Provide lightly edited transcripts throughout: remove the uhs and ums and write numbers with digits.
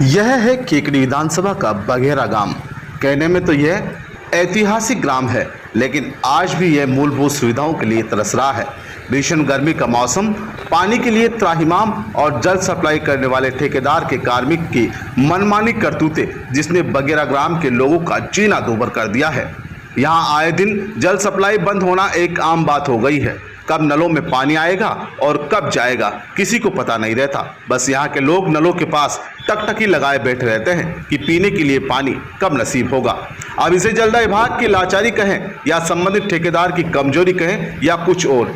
यह है केकड़ी विधानसभा का बघेरा गांव। कहने में तो यह ऐतिहासिक ग्राम है, लेकिन आज भी यह मूलभूत सुविधाओं के लिए तरस रहा है। भीषण गर्मी का मौसम, पानी के लिए त्राहिमाम और जल सप्लाई करने वाले ठेकेदार के कार्मिक की मनमानी करतूतें, जिसने बघेरा ग्राम के लोगों का जीना दूभर कर दिया है। यहाँ आए दिन जल सप्लाई बंद होना एक आम बात हो गई है। कब नलों में पानी आएगा और कब जाएगा किसी को पता नहीं रहता। बस यहाँ के लोग नलों के पास टकटकी लगाए बैठे रहते हैं कि पीने के लिए पानी कब नसीब होगा। अब इसे जल विभाग की लाचारी कहें या संबंधित ठेकेदार की कमजोरी कहें या कुछ और,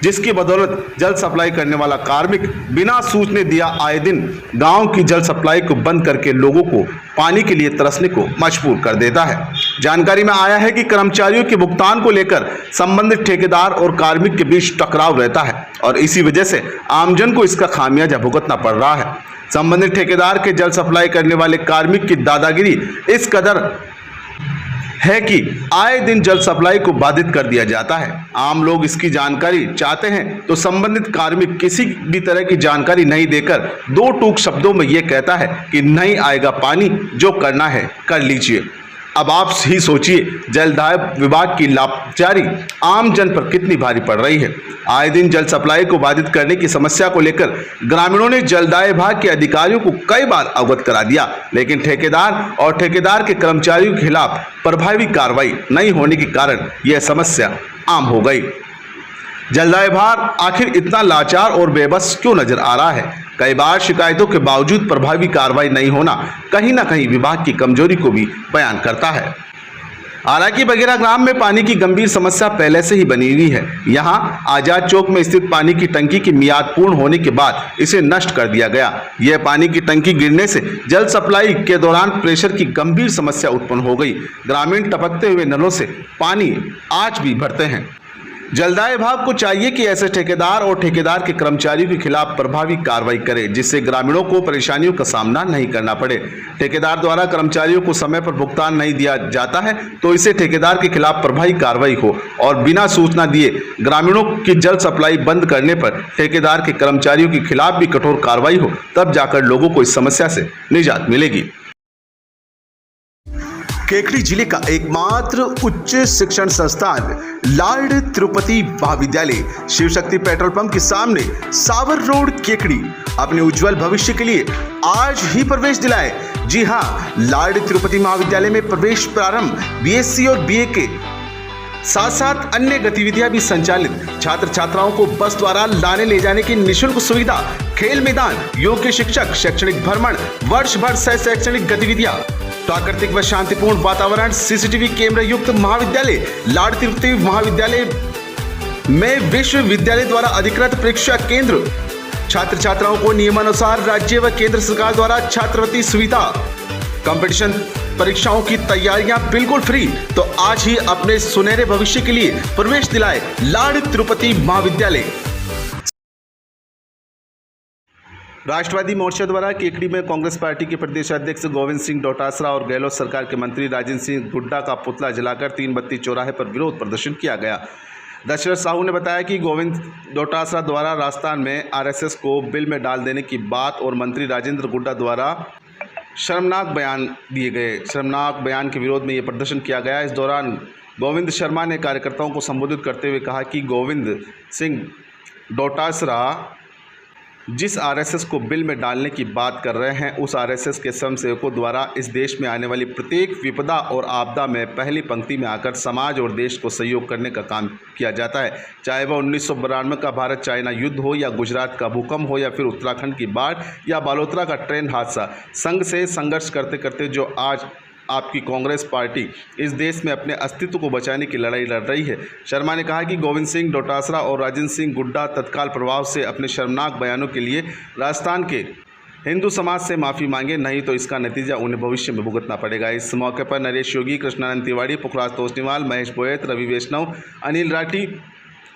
जिसकी बदौलत जल सप्लाई करने वाला कार्मिक बिना सूचने दिया आए दिन गांव की जल सप्लाई को बंद करके लोगों को पानी के लिए तरसने को मजबूर कर देता है। जानकारी में आया है कि कर्मचारियों के भुगतान को लेकर संबंधित ठेकेदार और कार्मिक के बीच टकराव रहता है और इसी वजह से आमजन को इसका खामियाजा भुगतना पड़ रहा है। संबंधित ठेकेदार के जल सप्लाई करने वाले कार्मिक की दादागिरी इस कदर है कि आए दिन जल सप्लाई को बाधित कर दिया जाता है। आम लोग इसकी जानकारी चाहते हैं तो संबंधित कार्मिक किसी भी तरह की जानकारी नहीं देकर दो टूक शब्दों में यह कहता है कि नहीं आएगा पानी, जो करना है कर लीजिए। अब आप ही सोचिए जलदाय विभाग की लाचारी आम जन पर कितनी भारी पड़ रही है। आए दिन जल सप्लाई को बाधित करने की समस्या को लेकर ग्रामीणों ने जलदाय विभाग के अधिकारियों को कई बार अवगत करा दिया, लेकिन ठेकेदार और ठेकेदार के कर्मचारियों के खिलाफ प्रभावी कार्रवाई नहीं होने के कारण यह समस्या आम हो गई। जलदाय विभाग आखिर इतना लाचार और बेबस क्यों नजर आ रहा है? कई बार शिकायतों के बावजूद प्रभावी कार्रवाई नहीं होना कहीं ना कहीं विभाग की कमजोरी को भी बयान करता है। हालांकि बघेरा ग्राम में पानी की गंभीर समस्या पहले से ही बनी हुई है। यहां आजाद चौक में स्थित पानी की टंकी की मियाद पूर्ण होने के बाद इसे नष्ट कर दिया गया। यह पानी की टंकी गिरने से जल सप्लाई के दौरान प्रेशर की गंभीर समस्या उत्पन्न हो गई। ग्रामीण टपकते हुए नलों से पानी आज भी भरते हैं। जलदाय विभाग को चाहिए कि ऐसे ठेकेदार और ठेकेदार के कर्मचारियों के खिलाफ प्रभावी कार्रवाई करे, जिससे ग्रामीणों को परेशानियों का सामना नहीं करना पड़े। ठेकेदार द्वारा कर्मचारियों को समय पर भुगतान नहीं दिया जाता है तो इसे ठेकेदार के खिलाफ प्रभावी कार्रवाई हो और बिना सूचना दिए ग्रामीणों की जल सप्लाई बंद करने पर ठेकेदार के कर्मचारियों के खिलाफ भी कठोर कार्रवाई हो, तब जाकर लोगों को इस समस्या से निजात मिलेगी। केकड़ी जिले का एकमात्र उच्च शिक्षण संस्थान लॉर्ड तिरुपति महाविद्यालय शिव शक्ति पेट्रोल पंप के सामने सावर रोड केकड़ी अपने उज्जवल भविष्य के लिए आज ही प्रवेश दिलाए। जी हां, लॉर्ड तिरुपति महाविद्यालय में प्रवेश प्रारंभ, बीएससी और बीए के साथ साथ अन्य गतिविधियां भी संचालित। छात्र छात्राओं को बस द्वारा लाने ले जाने की निःशुल्क सुविधा, खेल मैदान, योग्य शिक्षक, शैक्षणिक भ्रमण, वर्ष भर शैक्षणिक गतिविधियां, प्राकृतिक व शांतिपूर्ण वातावरण, सीसीटीवी कैमरा युक्त महाविद्यालय। लॉर्ड तिरुपति महाविद्यालय में विश्वविद्यालय द्वारा अधिकृत परीक्षा केंद्र, छात्र छात्राओं को नियमानुसार राज्य व केंद्र सरकार द्वारा छात्रवृत्ति सुविधा, कंपटीशन परीक्षाओं की तैयारियां बिल्कुल फ्री। तो आज ही अपने सुनहरे भविष्य के लिए प्रवेश दिलाए लॉर्ड तिरुपति महाविद्यालय। राष्ट्रवादी मोर्चा द्वारा केकड़ी में कांग्रेस पार्टी के प्रदेश अध्यक्ष गोविंद सिंह डोटासरा और गहलोत सरकार के मंत्री राजेंद्र सिंह गुड्डा का पुतला जलाकर 3 बत्ती चौराहे पर विरोध प्रदर्शन किया गया। दशरथ साहू ने बताया कि गोविंद डोटासरा द्वारा राजस्थान में आरएसएस को बिल में डाल देने की बात और मंत्री राजेंद्र गुड्डा द्वारा शर्मनाक बयान दिए गए। शर्मनाक बयान के विरोध में ये प्रदर्शन किया गया। इस दौरान गोविंद शर्मा ने कार्यकर्ताओं को संबोधित करते हुए कहा कि गोविंद सिंह डोटासरा जिस आरएसएस को बिल में डालने की बात कर रहे हैं, उस आरएसएस के स्वयंसेवकों द्वारा इस देश में आने वाली प्रत्येक विपदा और आपदा में पहली पंक्ति में आकर समाज और देश को सहयोग करने का काम किया जाता है। चाहे वह 1992 का भारत चाइना युद्ध हो या गुजरात का भूकंप हो या फिर उत्तराखंड की बाढ़ या बालोतरा का ट्रेन हादसा, संघ से संघर्ष करते करते जो आज आपकी कांग्रेस पार्टी इस देश में अपने अस्तित्व को बचाने की लड़ाई लड़ रही है। शर्मा ने कहा कि गोविंद सिंह डोटासरा और राजेंद्र सिंह गुड्डा तत्काल प्रभाव से अपने शर्मनाक बयानों के लिए राजस्थान के हिंदू समाज से माफ़ी मांगे, नहीं तो इसका नतीजा उन्हें भविष्य में भुगतना पड़ेगा। इस मौके पर नरेश योगी, कृष्णानंद तिवारी, पुखराज तोष्णीवाल, महेश बोयत, रवि वैष्णव, अनिल राठी,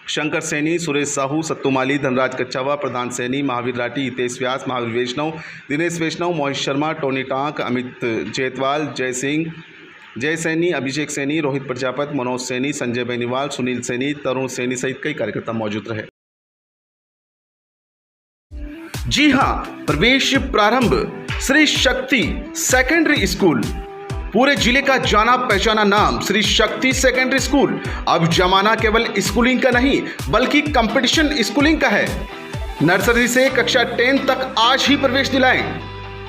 शंकर सैनी, सुरेश साहू, सत्तू माली, धनराज कच्छावा, प्रधान सैनी, महावीर राठी, हितेश व्यास, महावीर वैष्णव, दिनेश वैष्णव, मोहित शर्मा, टोनी टांक, अमित जेतवाल, जय सिंह, जय सैनी, अभिषेक सैनी, रोहित प्रजापति, मनोज सैनी, संजय बेनीवाल, सुनील सैनी, तरुण सैनी सहित कई कार्यकर्ता मौजूद रहे। जी हां, प्रवेश प्रारंभ, श्री शक्ति सेकेंडरी स्कूल, पूरे जिले का जाना पहचाना नाम श्री शक्ति सेकेंडरी स्कूल। अब जमाना केवल स्कूलिंग का नहीं बल्कि कंपटीशन स्कूलिंग का है। नर्सरी से कक्षा 10 तक आज ही प्रवेश दिलाएं।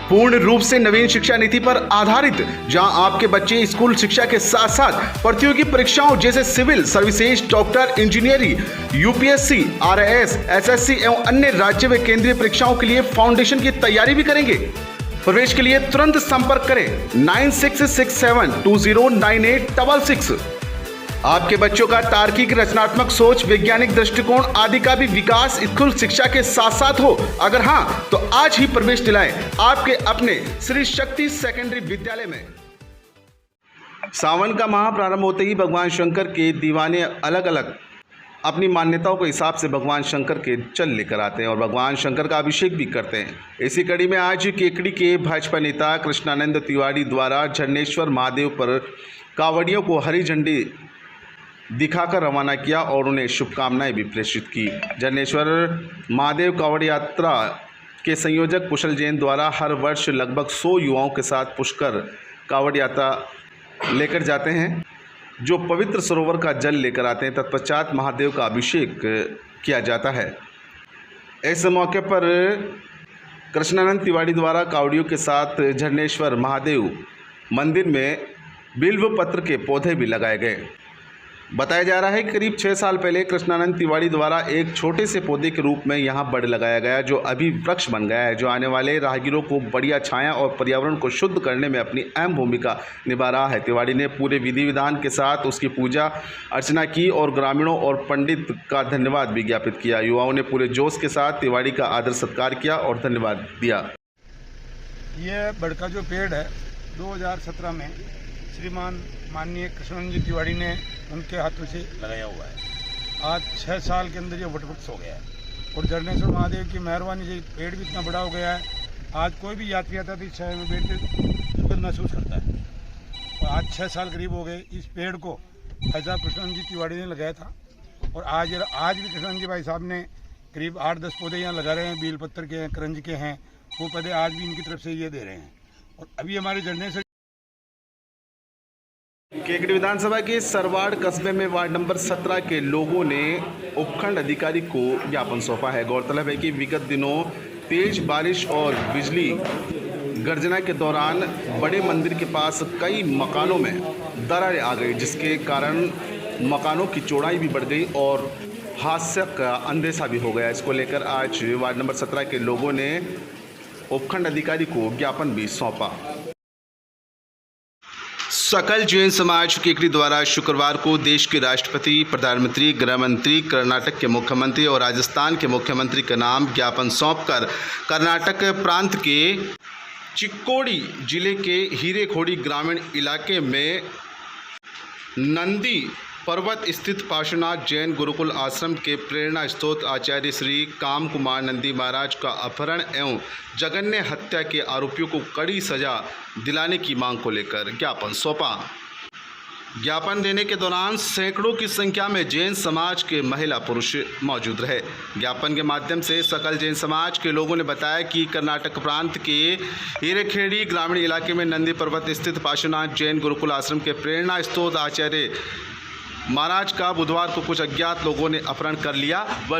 पूर्ण रूप से नवीन शिक्षा नीति पर आधारित, जहां आपके बच्चे स्कूल शिक्षा के साथ साथ प्रतियोगी परीक्षाओं जैसे civil services, doctor, engineering, UPSC, RIS, SSC एवं अन्य राज्य व केंद्रीय परीक्षाओं के लिए फाउंडेशन की तैयारी भी करेंगे। प्रवेश के लिए तुरंत संपर्क करें 9667209866। आपके बच्चों का तार्किक, रचनात्मक सोच, वैज्ञानिक दृष्टिकोण आदि का भी विकास स्कूल शिक्षा के साथ साथ हो। अगर हाँ तो आज ही प्रवेश दिलाएं आपके अपने श्री शक्ति सेकेंडरी विद्यालय में। सावन का माह प्रारंभ होते ही भगवान शंकर के दीवाने अलग अलग अपनी मान्यताओं के हिसाब से भगवान शंकर के जल लेकर आते हैं और भगवान शंकर का अभिषेक भी करते हैं। इसी कड़ी में आज केकड़ी के भाजपा नेता कृष्णानंद तिवारी द्वारा झरनेश्वर महादेव पर कांवड़ियों को हरी झंडी दिखाकर रवाना किया और उन्हें शुभकामनाएं भी प्रेषित की। झरनेश्वर महादेव कांवड़ यात्रा के संयोजक कुशल जैन द्वारा हर वर्ष लगभग 100 युवाओं के साथ पुष्कर कांवड़ यात्रा लेकर जाते हैं, जो पवित्र सरोवर का जल लेकर आते हैं। तत्पश्चात महादेव का अभिषेक किया जाता है। इस मौके पर कृष्णानंद तिवारी द्वारा कांवड़ियों के साथ झरनेश्वर महादेव मंदिर में बिल्व पत्र के पौधे भी लगाए गए। बताया जा रहा है कि करीब 6 साल पहले कृष्णानंद तिवारी द्वारा एक छोटे से पौधे के रूप में यहां बड़ लगाया गया, जो अभी वृक्ष बन गया है, जो आने वाले राहगीरों को बढ़िया छाया और पर्यावरण को शुद्ध करने में अपनी अहम भूमिका निभा रहा है। तिवारी ने पूरे विधि विधान के साथ उसकी पूजा अर्चना की और ग्रामीणों और पंडित का धन्यवाद भी ज्ञापित किया। युवाओं ने पूरे जोश के साथ तिवारी का आदर सत्कार किया और धन्यवाद दिया। ये बड़ का जो पेड़ है 2017 में श्रीमान माननीय कृष्णानंद जी तिवारी ने उनके हाथों से लगाया हुआ है। आज 6 साल के अंदर ये वटवृक्ष हो गया है और झरनेश्वर महादेव की मेहरबानी से पेड़ भी इतना बड़ा हो गया है। आज कोई भी यात्री आता है तो इस छाया में बैठ कर सुगंध महसूस करता है। और आज 6 साल करीब हो गए इस पेड़ को भाई साहब कृष्णानंद जी तिवारी ने लगाया था और आज भी कृष्णानंद जी भाई साहब ने करीब 8-10 पौधे यहाँ लगा रहे हैं। बेल पत्तर के हैं, करंज के हैं, वो पौधे आज भी इनकी तरफ से ये दे रहे हैं। और अभी हमारे झरनेश्वर केकड़ी विधानसभा के सरवाड़ कस्बे में वार्ड नंबर 17 के लोगों ने उपखंड अधिकारी को ज्ञापन सौंपा है। गौरतलब है कि विगत दिनों तेज बारिश और बिजली गर्जना के दौरान बड़े मंदिर के पास कई मकानों में दरारें आ गई, जिसके कारण मकानों की चौड़ाई भी बढ़ गई और हादसे का अंदेशा भी हो गया। इसको लेकर आज वार्ड नंबर 17 के लोगों ने उपखंड अधिकारी को ज्ञापन भी सौंपा। सकल जैन समाज केकड़ी द्वारा शुक्रवार को देश के राष्ट्रपति, प्रधानमंत्री, गृह मंत्री, कर्नाटक के मुख्यमंत्री और राजस्थान के मुख्यमंत्री का नाम ज्ञापन सौंपकर कर्नाटक प्रांत के चिक्कोड़ी जिले के हीरेखोड़ी ग्रामीण इलाके में नंदी पर्वत स्थित पार्श्वनाथ जैन गुरुकुल आश्रम के प्रेरणा स्रोत आचार्य श्री काम कुमार नंदी महाराज का अपहरण एवं जघन्य हत्या के आरोपियों को कड़ी सजा दिलाने की मांग को लेकर ज्ञापन सौंपा। ज्ञापन देने के दौरान सैकड़ों की संख्या में जैन समाज के महिला पुरुष मौजूद रहे। ज्ञापन के माध्यम से सकल जैन समाज के लोगों ने बताया कि कर्नाटक प्रांत के हीरेखेड़ी ग्रामीण इलाके में नंदी पर्वत स्थित पार्श्वनाथ जैन गुरुकुल आश्रम के प्रेरणा स्रोत आचार्य महाराज का बुधवार को कुछ अज्ञात लोगों ने अपहरण कर लिया। वह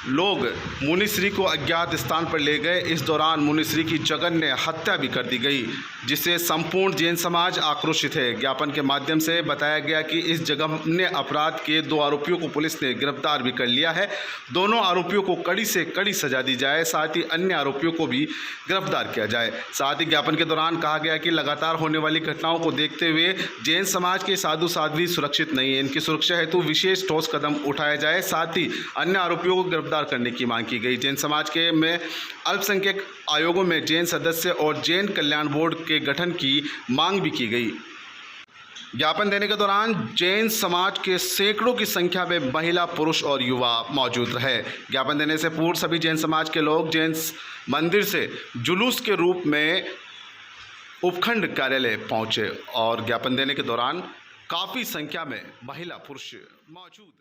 लोग मुनिश्री को अज्ञात स्थान पर ले गए। इस दौरान मुनिश्री की जघन्य हत्या भी कर दी गई, जिससे संपूर्ण जैन समाज आक्रोशित है। ज्ञापन के माध्यम से बताया गया कि इस जघन्य अपराध के 2 आरोपियों को पुलिस ने गिरफ्तार भी कर लिया है। दोनों आरोपियों को कड़ी से कड़ी सजा दी जाए, साथ ही अन्य आरोपियों को भी गिरफ्तार किया जाए। साथ ही ज्ञापन के दौरान कहा गया कि लगातार होने वाली घटनाओं को देखते हुए जैन समाज के साधु साध्वी सुरक्षित नहीं है। इनकी सुरक्षा हेतु विशेष ठोस कदम उठाया जाए, साथ ही अन्य आरोपियों को गिरफ्तार करने की मांग की गई। जैन समाज के में अल्पसंख्यक आयोगों में जैन सदस्य और जैन कल्याण बोर्ड के गठन की मांग भी की गई। ज्ञापन देने के दौरान जैन समाज के सैकड़ों की संख्या में महिला, पुरुष और युवा मौजूद रहे। ज्ञापन देने से पूर्व सभी जैन समाज के लोग जैन मंदिर से जुलूस के रूप में उपखंड कार्यालय पहुंचे और ज्ञापन देने के दौरान काफ़ी संख्या में महिला, पुरुष मौजूद